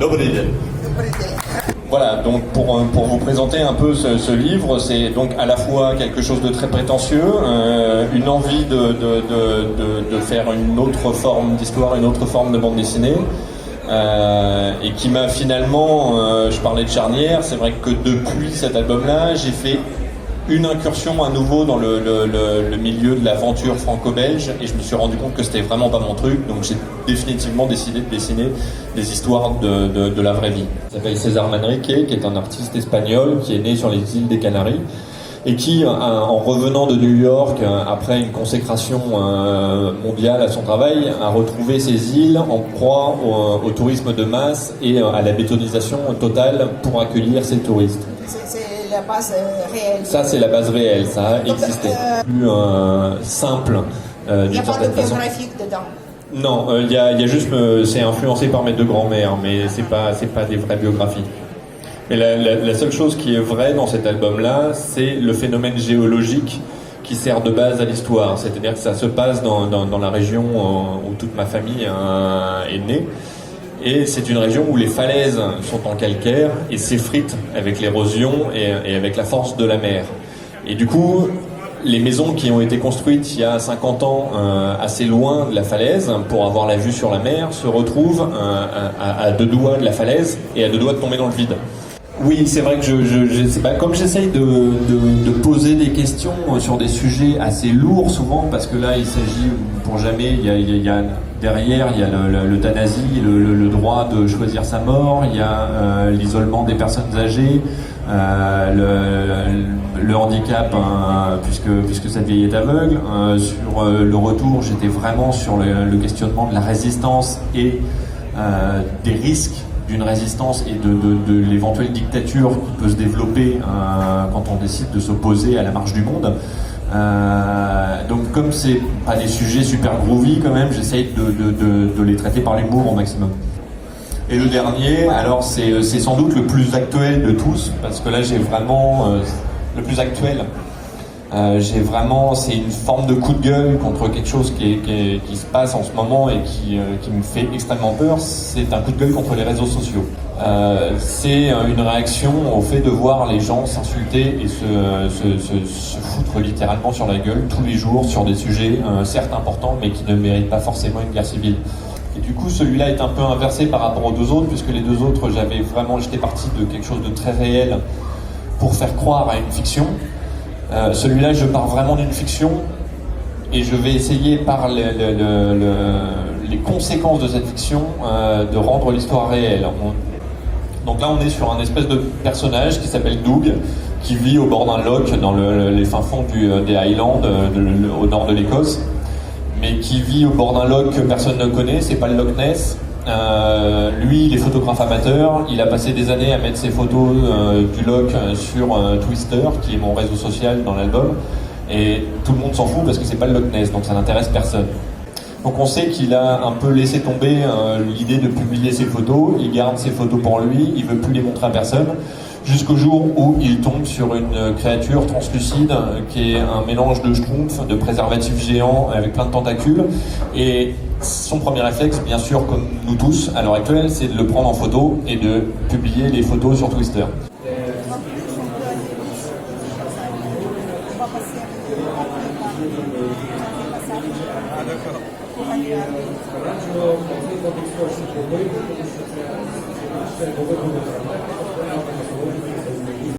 Nobody did. Voilà, donc pour vous présenter un peu ce livre, c'est donc à la fois quelque chose de très prétentieux, une envie de faire une autre forme d'histoire, une autre forme de bande dessinée, et qui m'a finalement, je parlais de charnière, c'est vrai que depuis cet album-là, j'ai fait une incursion à nouveau dans le milieu de l'aventure franco-belge, et je me suis rendu compte que c'était vraiment pas mon truc, donc j'ai définitivement décidé de dessiner des histoires de la vraie vie. Il s'appelle César Manrique, qui est un artiste espagnol qui est né sur les îles des Canaries et qui, en revenant de New York après une consécration mondiale à son travail, a retrouvé ces îles en proie au tourisme de masse et à la bétonisation totale pour accueillir ces touristes. C'est la base réelle. Ça, c'est la base réelle, ça a existé. Plus simple Il n'y a d'une pas certaine de façon. biographique dedans. Non, il y a juste, c'est influencé par mes deux grands-mères, mais c'est pas des vraies biographies. Mais la seule chose qui est vraie dans cet album-là, c'est le phénomène géologique qui sert de base à l'histoire. C'est-à-dire que ça se passe dans la région où toute ma famille est née. Et c'est une région où les falaises sont en calcaire et s'effritent avec l'érosion et avec la force de la mer. Et du coup, les maisons qui ont été construites il y a 50 ans assez loin de la falaise pour avoir la vue sur la mer se retrouvent à deux doigts de la falaise et à deux doigts de tomber dans le vide. Oui, c'est vrai que comme j'essaye de poser des questions sur des sujets assez lourds souvent, parce que là il s'agit pour jamais, il y a derrière il y a l'euthanasie, le droit de choisir sa mort, il y a l'isolement des personnes âgées, le handicap puisque cette vieille est aveugle. Sur le retour, j'étais vraiment sur le questionnement de la résistance et des risques d'une résistance et de l'éventuelle dictature qui peut se développer quand on décide de s'opposer à la marche du monde. Donc comme c'est pas des sujets super groovy quand même, j'essaye de les traiter par l'humour au maximum. Et le dernier, alors c'est sans doute le plus actuel de tous, parce que là j'ai vraiment le plus actuel. C'est une forme de coup de gueule contre quelque chose qui se passe en ce moment et qui me fait extrêmement peur. C'est un coup de gueule contre les réseaux sociaux. C'est une réaction au fait de voir les gens s'insulter et se foutre littéralement sur la gueule tous les jours sur des sujets certes importants mais qui ne méritent pas forcément une guerre civile. Et du coup, celui-là est un peu inversé par rapport aux deux autres, puisque les deux autres, j'étais parti de quelque chose de très réel pour faire croire à une fiction. Celui-là, je pars vraiment d'une fiction et je vais essayer par les conséquences de cette fiction de rendre l'histoire réelle. Donc là, on est sur un espèce de personnage qui s'appelle Doug, qui vit au bord d'un loch dans les fins fonds des Highlands, au nord de l'Écosse, mais qui vit au bord d'un loch que personne ne connaît, c'est pas le Loch Ness. Lui, il est photographe amateur, il a passé des années à mettre ses photos du loch sur Twister, qui est mon réseau social dans l'album, et tout le monde s'en fout parce que c'est pas le Loch Ness, donc ça n'intéresse personne. Donc on sait qu'il a un peu laissé tomber l'idée de publier ses photos, il garde ses photos pour lui, il veut plus les montrer à personne, jusqu'au jour où il tombe sur une créature translucide qui est un mélange de schtroumpf, de préservatifs géants avec plein de tentacules, et son premier réflexe, bien sûr comme nous tous à l'heure actuelle, c'est de le prendre en photo et de publier les photos sur Twitter. Ah, d'accord.